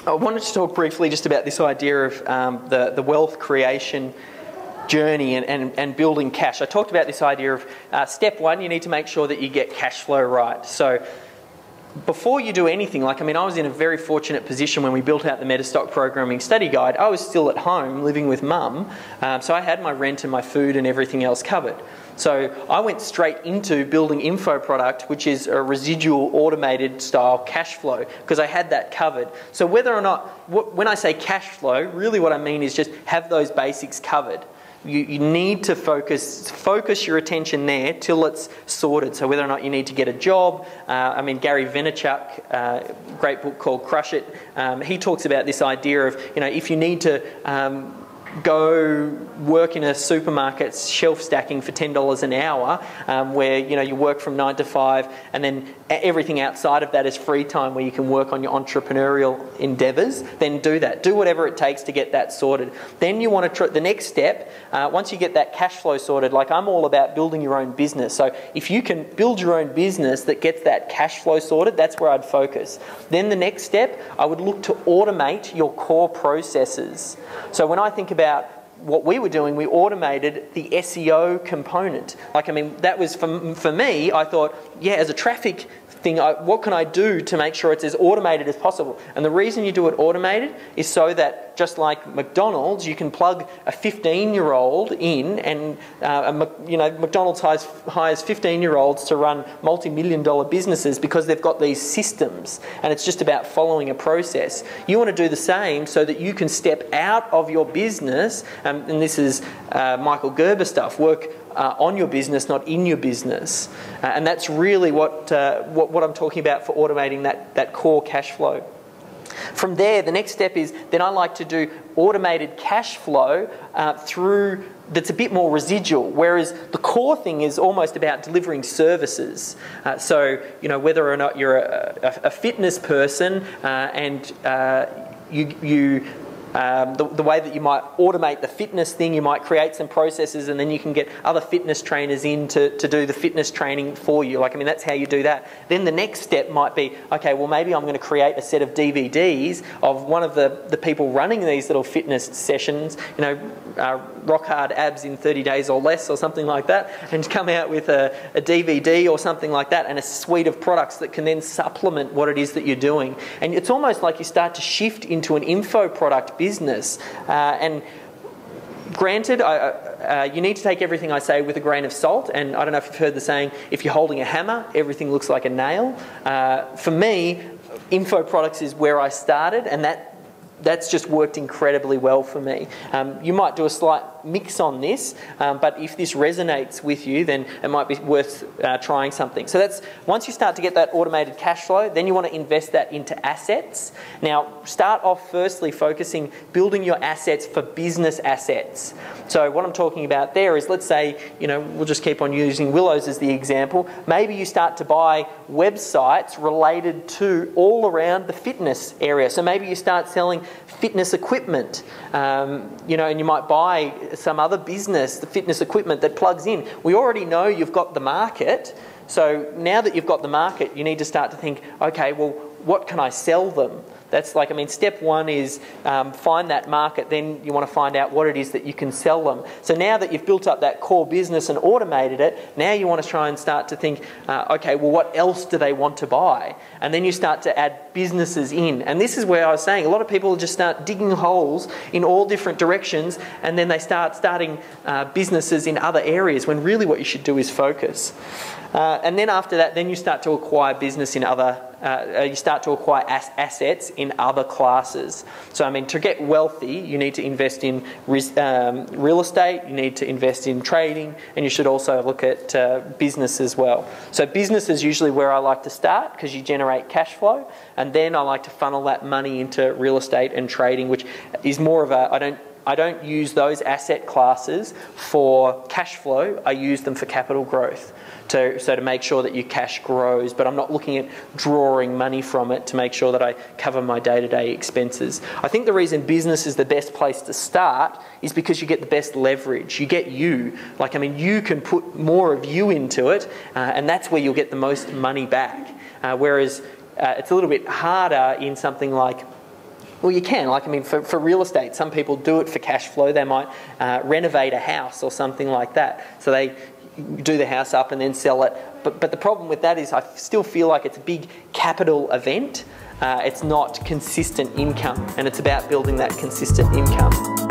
I wanted to talk briefly just about this idea of the wealth creation journey and building cash. I talked about this idea of step one, you need to make sure that you get cash flow right. So before you do anything, I was in a very fortunate position when we built out the Metastock Programming Study Guide. I was still at home living with mum, so I had my rent and my food and everything else covered. So I went straight into building info product, which is a residual automated style cash flow, because I had that covered. So whether or not, when I say cash flow, really what I mean is just have those basics covered. You need to focus your attention there till it's sorted. So whether or not you need to get a job, Gary Vaynerchuk, great book called Crush It, he talks about this idea of, if you need to go work in a supermarket shelf stacking for $10 an hour, where you work from 9 to 5, and then everything outside of that is free time where you can work on your entrepreneurial endeavours, then do that. Do whatever it takes to get that sorted. Then you want to the next step, once you get that cash flow sorted, I'm all about building your own business. So if you can build your own business that gets that cash flow sorted, that's where I'd focus. Then the next step, I would look to automate your core processes. So when I think about what we were doing, we automated the SEO component. That was for me, I thought, as a traffic thing, what can I do to make sure it's as automated as possible? And the reason you do it automated is so that, just like McDonald's, you can plug a 15-year-old in, and McDonald's hires 15-year-olds to run multi-million-dollar businesses because they've got these systems, and it's just about following a process. You want to do the same so that you can step out of your business, and this is Michael Gerber stuff, work on your business, not in your business. And that's really what I'm talking about for automating that core cash flow. From there, the next step is, then I like to do automated cash flow that's a bit more residual, whereas the core thing is almost about delivering services. So, whether or not you're a fitness person and the way that you might automate the fitness thing, you might create some processes, and then you can get other fitness trainers in to do the fitness training for you. That's how you do that. Then the next step might be, okay, well, maybe I'm going to create a set of DVDs of one of the people running these little fitness sessions, rock hard abs in 30 days or less or something like that, and come out with a DVD or something like that, and a suite of products that can then supplement what it is that you're doing. And it's almost like you start to shift into an info product business. And granted, you need to take everything I say with a grain of salt, and I don't know if you've heard the saying, if you're holding a hammer, everything looks like a nail. For me, info products is where I started, and that's just worked incredibly well for me. You might do a slight mix on this, but if this resonates with you, then it might be worth trying something. So that's, once you start to get that automated cash flow, then you want to invest that into assets. Now, start off firstly focusing, building your assets for business assets. So what I'm talking about there is, let's say, we'll just keep on using Willows as the example. Maybe you start to buy websites related to all around the fitness area. So maybe you start selling fitness equipment, and you might buy some other business, the fitness equipment that plugs in. We already know you've got the market, so now that you've got the market, you need to start to think, okay, well, what can I sell them? That's step one is find that market, then you want to find out what it is that you can sell them. So now that you've built up that core business and automated it, now you want to try and start to think, okay, well, what else do they want to buy? And then you start to add businesses in. And this is where I was saying, a lot of people just start digging holes in all different directions, and then they starting businesses in other areas, when really what you should do is focus. And then after that, then you start to acquire business in other, assets in other classes. So, to get wealthy, you need to invest in real estate, you need to invest in trading, and you should also look at business as well. So business is usually where I like to start, because you generate cash flow, and then I like to funnel that money into real estate and trading, which is more of I don't use those asset classes for cash flow, I use them for capital growth. So to make sure that your cash grows, but I'm not looking at drawing money from it to make sure that I cover my day-to-day expenses. I think the reason business is the best place to start is because you get the best leverage. You get you. You can put more of you into it, and that's where you'll get the most money back. Whereas it's a little bit harder in something like Well, you can. Like, I mean, for real estate, some people do it for cash flow. They might renovate a house or something like that. So they do the house up and then sell it. But the problem with that is I still feel like it's a big capital event. It's not consistent income, and it's about building that consistent income.